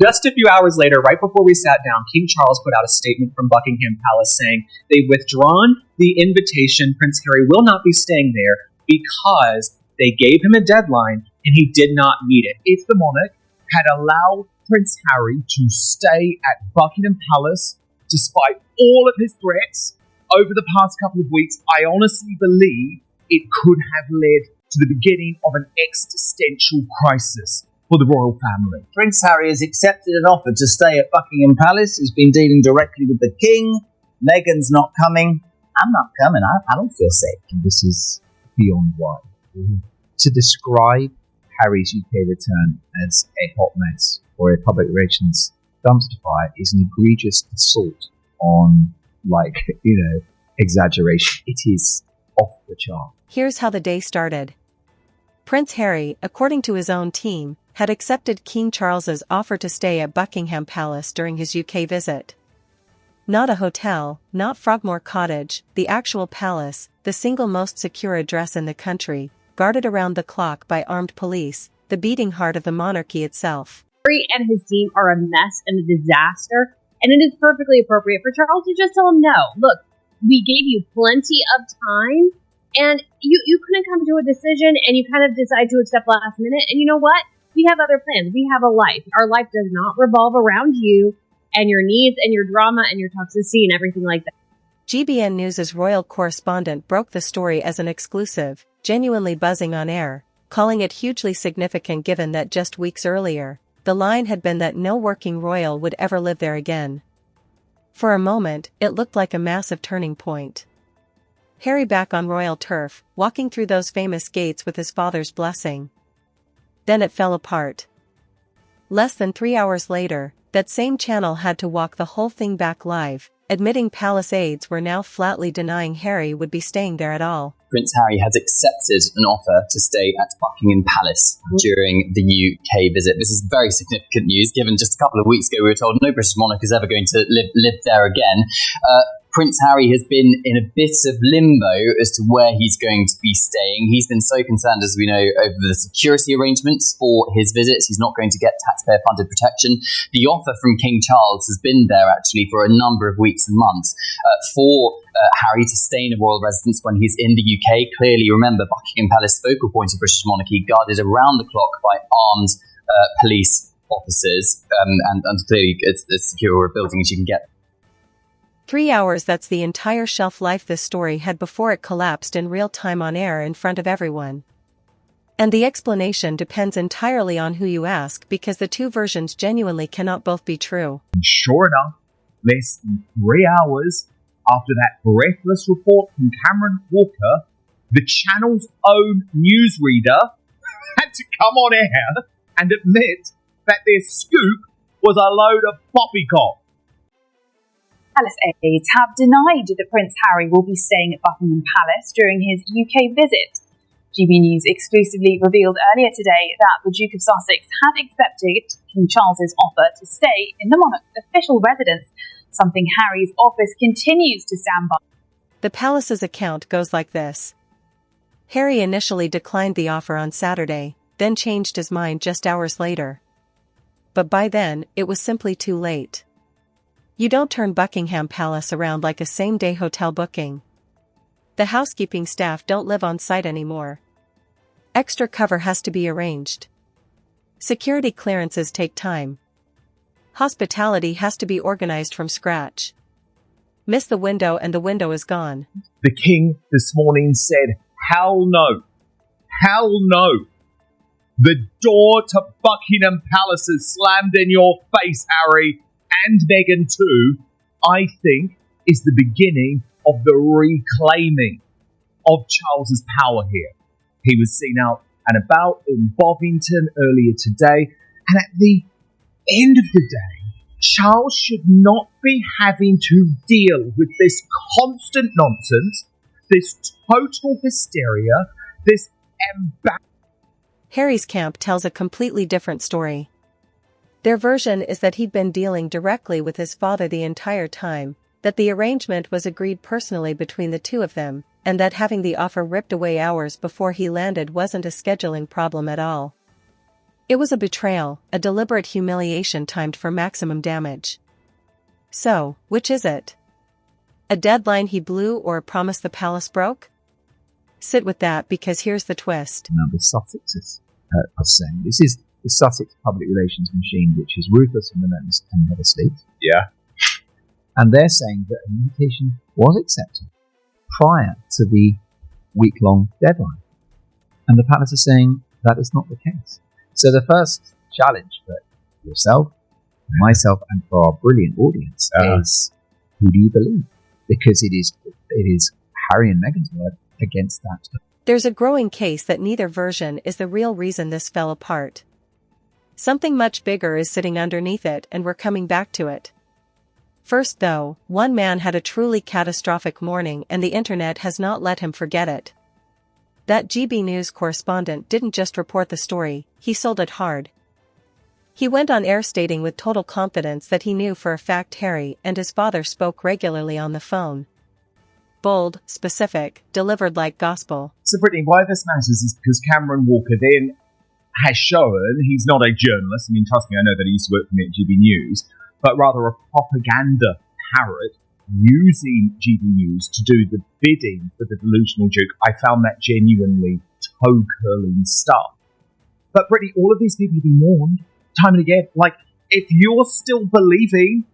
Just a few hours later, right before we sat down, King Charles put out a statement from Buckingham Palace saying they've withdrawn the invitation. Prince Harry will not be staying there because they gave him a deadline and he did not meet it. If the monarch had allowed Prince Harry to stay at Buckingham Palace, despite all of his threats over the past couple of weeks, I honestly believe it could have led to the beginning of an existential crisis for the royal family. Prince Harry has accepted an offer to stay at Buckingham Palace. He's been dealing directly with the King. Meghan's not coming. I'm not coming. I don't feel safe. This is beyond wild. To describe Harry's UK return as a hot mess or a public relations dumpster fire is an egregious assault on, exaggeration. It is off the chart. Here's how the day started. Prince Harry, according to his own team, had accepted King Charles's offer to stay at Buckingham Palace during his UK visit. Not a hotel, not Frogmore Cottage, the actual palace, the single most secure address in the country, guarded around the clock by armed police, the beating heart of the monarchy itself. Harry and his team are a mess and a disaster, and it is perfectly appropriate for Charles to just tell him no. Look, we gave you plenty of time, and you couldn't come to a decision, and you kind of decide to accept last minute, and you know what? We have other plans. We have a life. Our life does not revolve around you and your needs and your drama and your toxicity and everything like that. GBN News' royal correspondent broke the story as an exclusive, genuinely buzzing on air, calling it hugely significant given that just weeks earlier, the line had been that no working royal would ever live there again. For a moment, it looked like a massive turning point. Harry back on royal turf, walking through those famous gates with his father's blessing. Then it fell apart. Less than 3 hours later, that same channel had to walk the whole thing back live, admitting palace aides were now flatly denying Harry would be staying there at all. Prince Harry has accepted an offer to stay at Buckingham Palace during the UK visit. This is very significant news, given just a couple of weeks ago we were told no British monarch is ever going to live there again. Prince Harry has been in a bit of limbo as to where he's going to be staying. He's been so concerned, as we know, over the security arrangements for his visits. He's not going to get taxpayer-funded protection. The offer from King Charles has been there, actually, for a number of weeks and months for Harry to stay in a royal residence when he's in the UK. Clearly, remember, Buckingham Palace, focal point of British monarchy, guarded around the clock by armed police officers, and clearly it's as secure a building as you can get. 3 hours, that's the entire shelf life this story had before it collapsed in real time on air in front of everyone. And the explanation depends entirely on who you ask, because the two versions genuinely cannot both be true. And sure enough, less than 3 hours after that breathless report from Cameron Walker, the channel's own newsreader had to come on air and admit that their scoop was a load of poppycock. Palace aides have denied that Prince Harry will be staying at Buckingham Palace during his UK visit. GB News exclusively revealed earlier today that the Duke of Sussex had accepted King Charles's offer to stay in the monarch's official residence, something Harry's office continues to stand by. The palace's account goes like this. Harry initially declined the offer on Saturday, then changed his mind just hours later. But by then, it was simply too late. You don't turn Buckingham Palace around like a same-day hotel booking. The housekeeping staff don't live on site anymore. Extra cover has to be arranged. Security clearances take time. Hospitality has to be organized from scratch. Miss the window and the window is gone. The King this morning said, hell no. Hell no. The door to Buckingham Palace is slammed in your face, Harry. And Meghan too, I think, is the beginning of the reclaiming of Charles's power here. He was seen out and about in Bovington earlier today, and at the end of the day, Charles should not be having to deal with this constant nonsense, this total hysteria, this embarrassment. Harry's camp tells a completely different story. Their version is that he'd been dealing directly with his father the entire time, that the arrangement was agreed personally between the two of them, and that having the offer ripped away hours before he landed wasn't a scheduling problem at all. It was a betrayal, a deliberate humiliation timed for maximum damage. So, which is it? A deadline he blew or a promise the palace broke? Sit with that, because here's the twist. Now, the Sussexes are saying this is the Sussex public relations machine, which is ruthless and relentless and never sleeps. Yeah. And they're saying that an invitation was accepted prior to the week-long deadline. And the palace is saying that is not the case. So the first challenge for yourself, myself, and for our brilliant audience is, who do you believe? Because it is Harry and Meghan's word against that. There's a growing case that neither version is the real reason this fell apart. Something much bigger is sitting underneath it, and we're coming back to it. First though, one man had a truly catastrophic morning and the internet has not let him forget it. That GB News correspondent didn't just report the story, he sold it hard. He went on air stating with total confidence that he knew for a fact Harry and his father spoke regularly on the phone. Bold, specific, delivered like gospel. So, Brittany, why this matters is because Cameron Walker then has shown he's not a journalist. I mean, trust me, I know that he used to work for me at GB News, but rather a propaganda parrot using GB News to do the bidding for the delusional Duke. I found that genuinely toe-curling stuff. But, Brittany, all of these people have been warned time and again. Like, if you're still believing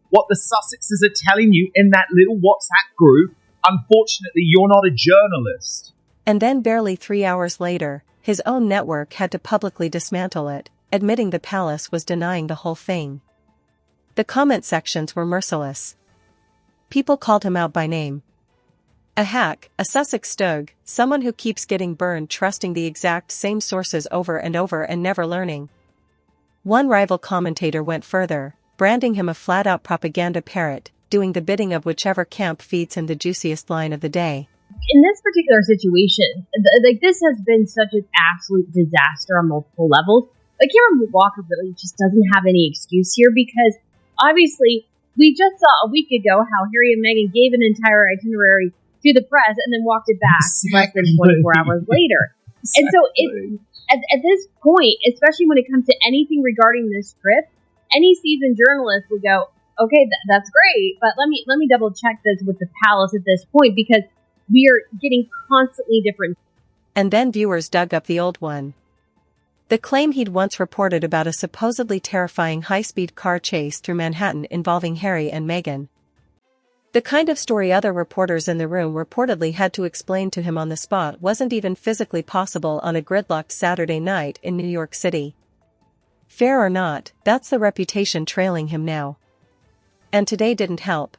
what the Sussexes are telling you in that little WhatsApp group, unfortunately, you're not a journalist. And then barely 3 hours later, his own network had to publicly dismantle it, admitting the palace was denying the whole thing. The comment sections were merciless. People called him out by name. A hack, a Sussex stug, someone who keeps getting burned trusting the exact same sources over and never learning. One rival commentator went further, branding him a flat-out propaganda parrot, doing the bidding of whichever camp feeds him the juiciest line of the day. In this particular situation, this has been such an absolute disaster on multiple levels. Cameron Walker really just doesn't have any excuse here because, obviously, we just saw a week ago how Harry and Meghan gave an entire itinerary to the press and then walked it back less than 24 hours later. Exactly. And so at this point, especially when it comes to anything regarding this trip, any seasoned journalist would go, okay, that's great, but let me double check this with the palace at this point because we are getting constantly different. And then viewers dug up the old one. The claim he'd once reported about a supposedly terrifying high-speed car chase through Manhattan involving Harry and Meghan. The kind of story other reporters in the room reportedly had to explain to him on the spot wasn't even physically possible on a gridlocked Saturday night in New York City. Fair or not, that's the reputation trailing him now. And today didn't help.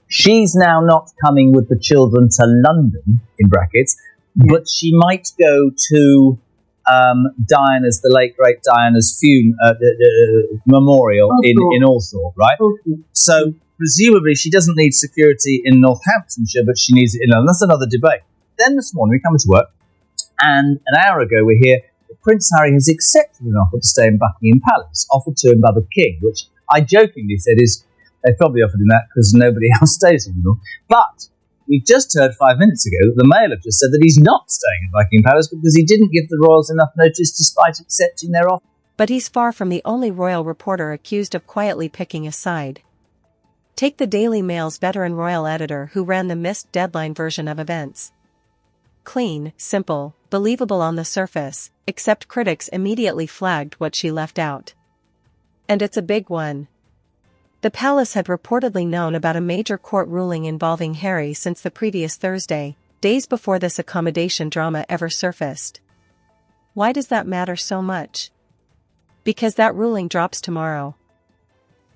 She's now not coming with the children to London, in brackets, but she might go to Diana's, the late great Diana's feud, memorial in Althorpe, right? So presumably she doesn't need security in Northamptonshire, but she needs it in London. That's another debate. Then this morning we come to work, and an hour ago we hear that Prince Harry has accepted an offer to stay in Buckingham Palace, offered to him by the King, which I jokingly said is they probably offered him that because nobody else stays anymore. But we just heard 5 minutes ago that the Mail have just said that he's not staying at Buckingham Palace because he didn't give the royals enough notice despite accepting their offer. But he's far from the only royal reporter accused of quietly picking a side. Take the Daily Mail's veteran royal editor who ran the missed deadline version of events. Clean, simple, believable on the surface, except critics immediately flagged what she left out. And it's a big one. The palace had reportedly known about a major court ruling involving Harry since the previous Thursday, days before this accommodation drama ever surfaced. Why does that matter so much? Because that ruling drops tomorrow.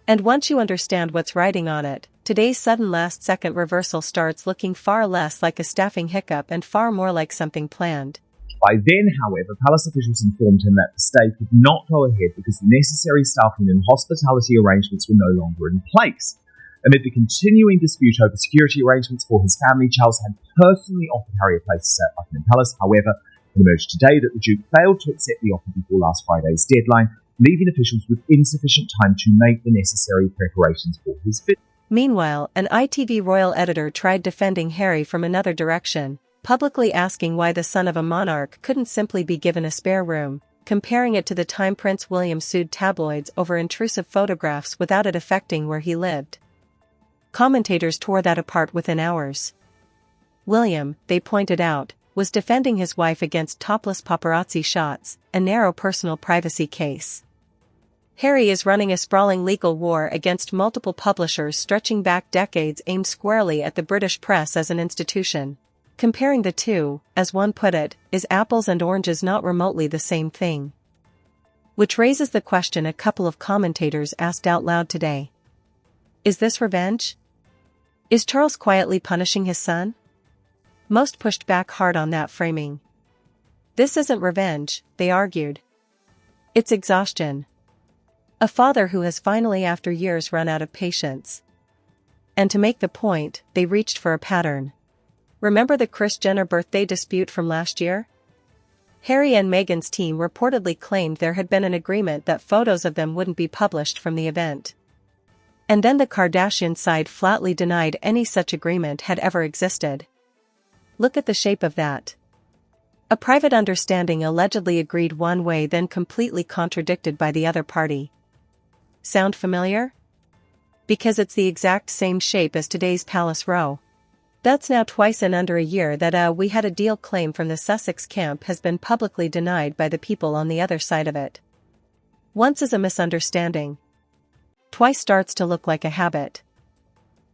And once you understand what's riding on it, today's sudden last-second reversal starts looking far less like a staffing hiccup and far more like something planned. By then, however, palace officials informed him that the stay could not go ahead because the necessary staffing and hospitality arrangements were no longer in place. Amid the continuing dispute over security arrangements for his family, Charles had personally offered Harry a place to stay at Buckingham Palace. However, it emerged today that the Duke failed to accept the offer before last Friday's deadline, leaving officials with insufficient time to make the necessary preparations for his visit. Meanwhile, an ITV royal editor tried defending Harry from another direction, publicly asking why the son of a monarch couldn't simply be given a spare room, comparing it to the time Prince William sued tabloids over intrusive photographs without it affecting where he lived. Commentators tore that apart within hours. William, they pointed out, was defending his wife against topless paparazzi shots, a narrow personal privacy case. Harry is running a sprawling legal war against multiple publishers stretching back decades aimed squarely at the British press as an institution. Comparing the two, as one put it, is apples and oranges, not remotely the same thing. Which raises the question a couple of commentators asked out loud today. Is this revenge? Is Charles quietly punishing his son? Most pushed back hard on that framing. This isn't revenge, they argued. It's exhaustion. A father who has finally after years run out of patience. And to make the point, they reached for a pattern. Remember the Kris Jenner birthday dispute from last year? Harry and Meghan's team reportedly claimed there had been an agreement that photos of them wouldn't be published from the event. And then the Kardashian side flatly denied any such agreement had ever existed. Look at the shape of that. A private understanding allegedly agreed one way, then completely contradicted by the other party. Sound familiar? Because it's the exact same shape as today's Palace Row. That's now twice in under a year that we had a deal claim from the Sussex camp has been publicly denied by the people on the other side of it. Once is a misunderstanding. Twice starts to look like a habit.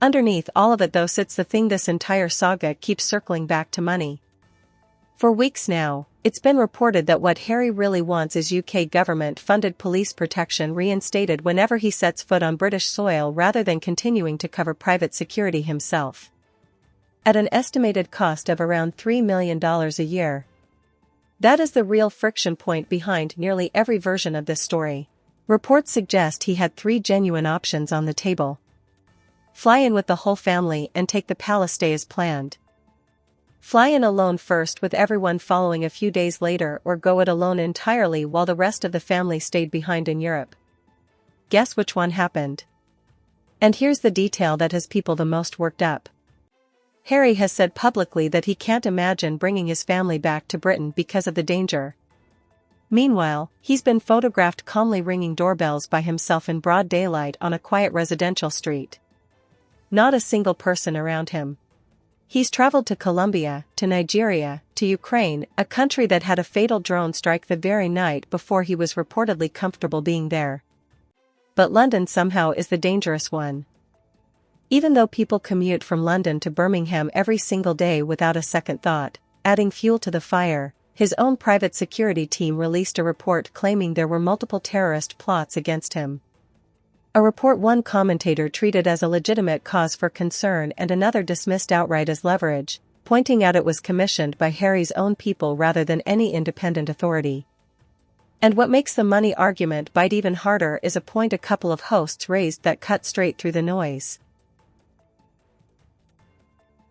Underneath all of it though sits the thing this entire saga keeps circling back to: money. For weeks now, it's been reported that what Harry really wants is UK government-funded police protection reinstated whenever he sets foot on British soil rather than continuing to cover private security himself. At an estimated cost of around $3 million a year. That is the real friction point behind nearly every version of this story. Reports suggest he had three genuine options on the table. Fly in with the whole family and take the palace stay as planned. Fly in alone first with everyone following a few days later, or go it alone entirely while the rest of the family stayed behind in Europe. Guess which one happened? And here's the detail that has people the most worked up. Harry has said publicly that he can't imagine bringing his family back to Britain because of the danger. Meanwhile, he's been photographed calmly ringing doorbells by himself in broad daylight on a quiet residential street. Not a single person around him. He's traveled to Colombia, to Nigeria, to Ukraine, a country that had a fatal drone strike the very night before he was reportedly comfortable being there. But London somehow is the dangerous one. Even though people commute from London to Birmingham every single day without a second thought, adding fuel to the fire, his own private security team released a report claiming there were multiple terrorist plots against him. A report one commentator treated as a legitimate cause for concern and another dismissed outright as leverage, pointing out it was commissioned by Harry's own people rather than any independent authority. And what makes the money argument bite even harder is a point a couple of hosts raised that cut straight through the noise.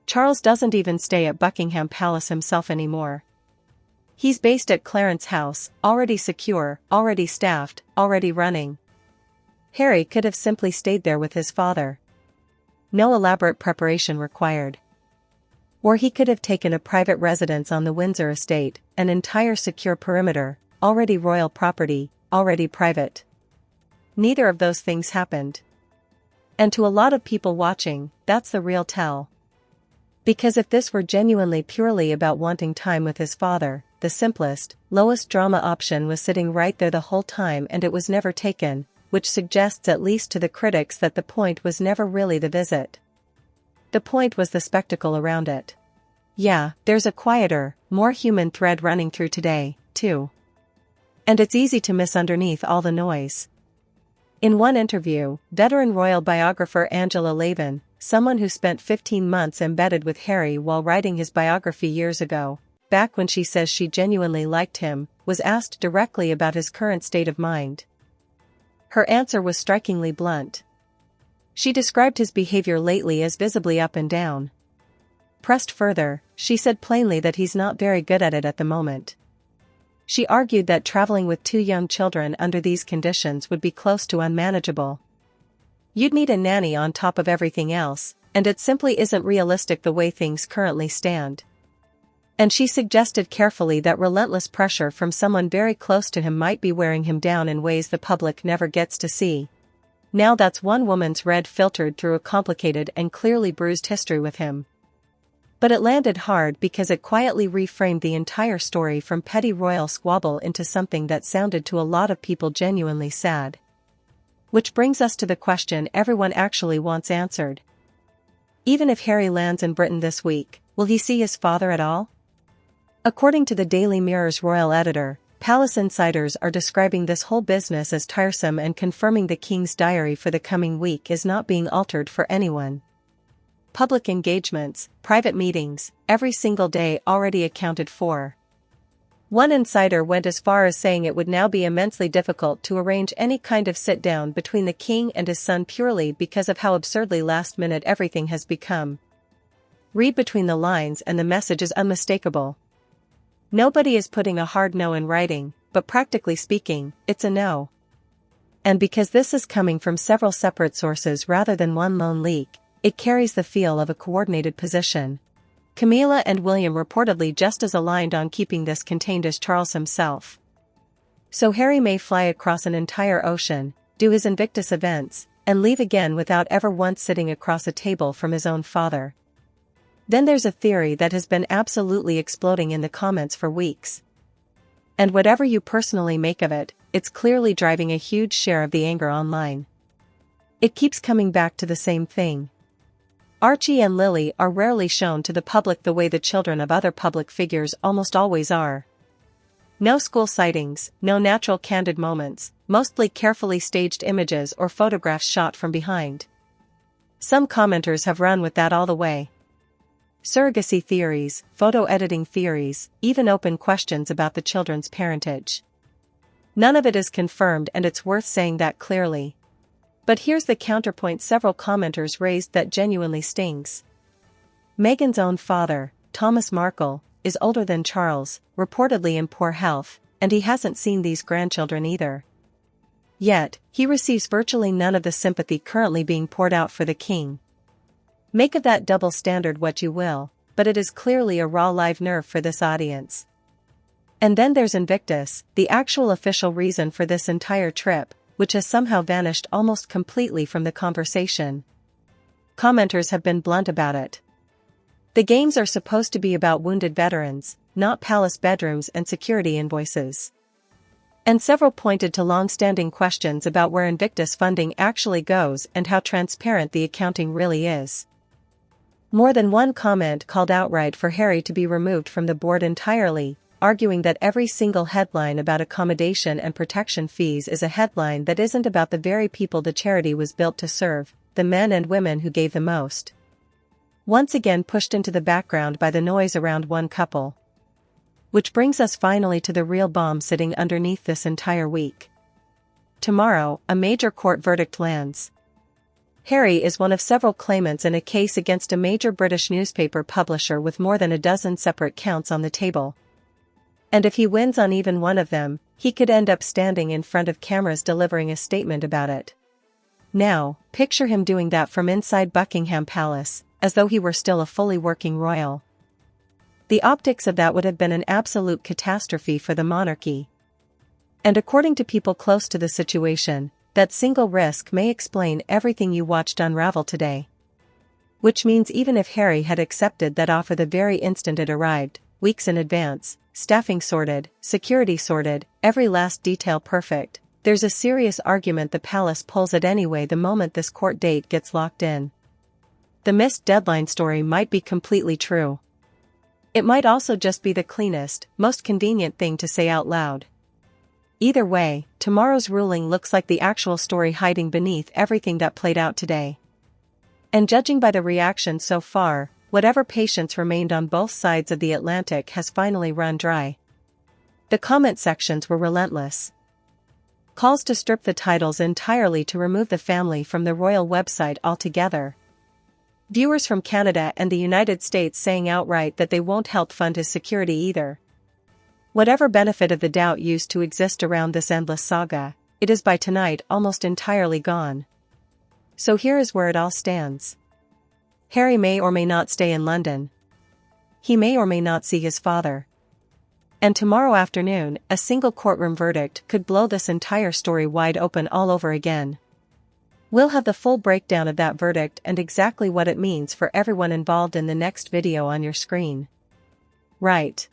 Charles doesn't even stay at Buckingham Palace himself anymore. He's based at Clarence House, already secure, already staffed, already running. Harry could have simply stayed there with his father. No elaborate preparation required. Or he could have taken a private residence on the Windsor estate, an entire secure perimeter, already royal property, already private. Neither of those things happened. And to a lot of people watching, that's the real tell. Because if this were genuinely purely about wanting time with his father, the simplest, lowest drama option was sitting right there the whole time and it was never taken, which suggests at least to the critics that the point was never really the visit. The point was the spectacle around it. Yeah, there's a quieter, more human thread running through today, too. And it's easy to miss underneath all the noise. In one interview, veteran royal biographer Angela Lavin, someone who spent 15 months embedded with Harry while writing his biography years ago, back when she says she genuinely liked him, was asked directly about his current state of mind. Her answer was strikingly blunt. She described his behavior lately as visibly up and down. Pressed further, she said plainly that he's not very good at it at the moment. She argued that traveling with two young children under these conditions would be close to unmanageable. You'd need a nanny on top of everything else, and it simply isn't realistic the way things currently stand. And she suggested carefully that relentless pressure from someone very close to him might be wearing him down in ways the public never gets to see. Now that's one woman's read filtered through a complicated and clearly bruised history with him. But it landed hard because it quietly reframed the entire story from petty royal squabble into something that sounded to a lot of people genuinely sad. Which brings us to the question everyone actually wants answered. Even if Harry lands in Britain this week, will he see his father at all? According to the Daily Mirror's royal editor, palace insiders are describing this whole business as tiresome and confirming the King's diary for the coming week is not being altered for anyone. Public engagements, private meetings, every single day already accounted for. One insider went as far as saying it would now be immensely difficult to arrange any kind of sit-down between the king and his son purely because of how absurdly last-minute everything has become. Read between the lines and the message is unmistakable. Nobody is putting a hard no in writing, but practically speaking, it's a no. And because this is coming from several separate sources rather than one lone leak, it carries the feel of a coordinated position. Camilla and William reportedly just as aligned on keeping this contained as Charles himself. So Harry may fly across an entire ocean, do his Invictus events, and leave again without ever once sitting across a table from his own father. Then there's a theory that has been absolutely exploding in the comments for weeks. And whatever you personally make of it, it's clearly driving a huge share of the anger online. It keeps coming back to the same thing. Archie and Lily are rarely shown to the public the way the children of other public figures almost always are. No school sightings, no natural candid moments, mostly carefully staged images or photographs shot from behind. Some commenters have run with that all the way. Surrogacy theories, photo editing theories, even open questions about the children's parentage. None of it is confirmed, and it's worth saying that clearly. But here's the counterpoint several commenters raised that genuinely stings. Meghan's own father, Thomas Markle, is older than Charles, reportedly in poor health, and he hasn't seen these grandchildren either. Yet, he receives virtually none of the sympathy currently being poured out for the king. Make of that double standard what you will, but it is clearly a raw live nerve for this audience. And then there's Invictus, the actual official reason for this entire trip, which has somehow vanished almost completely from the conversation. Commenters have been blunt about it. The games are supposed to be about wounded veterans, not palace bedrooms and security invoices. And several pointed to long-standing questions about where Invictus funding actually goes and how transparent the accounting really is. More than one comment called outright for Harry to be removed from the board entirely, arguing that every single headline about accommodation and protection fees is a headline that isn't about the very people the charity was built to serve, the men and women who gave the most. Once again pushed into the background by the noise around one couple. Which brings us finally to the real bomb sitting underneath this entire week. Tomorrow, a major court verdict lands. Harry is one of several claimants in a case against a major British newspaper publisher with more than a dozen separate counts on the table. And if he wins on even one of them, he could end up standing in front of cameras delivering a statement about it. Now, picture him doing that from inside Buckingham Palace, as though he were still a fully working royal. The optics of that would have been an absolute catastrophe for the monarchy. And according to people close to the situation, that single risk may explain everything you watched unravel today. Which means even if Harry had accepted that offer the very instant it arrived, weeks in advance, staffing sorted, security sorted, every last detail perfect, there's a serious argument the palace pulls it anyway the moment this court date gets locked in. The missed deadline story might be completely true. It might also just be the cleanest, most convenient thing to say out loud. Either way, tomorrow's ruling looks like the actual story hiding beneath everything that played out today. And judging by the reaction so far, whatever patience remained on both sides of the Atlantic has finally run dry. The comment sections were relentless. Calls to strip the titles entirely to remove the family from the royal website altogether. Viewers from Canada and the United States saying outright that they won't help fund his security either. Whatever benefit of the doubt used to exist around this endless saga, it is by tonight almost entirely gone. So here is where it all stands. Harry may or may not stay in London. he may or may not see his father. And tomorrow afternoon, a single courtroom verdict could blow this entire story wide open all over again. We'll have the full breakdown of that verdict and exactly what it means for everyone involved in the next video on your screen. Right.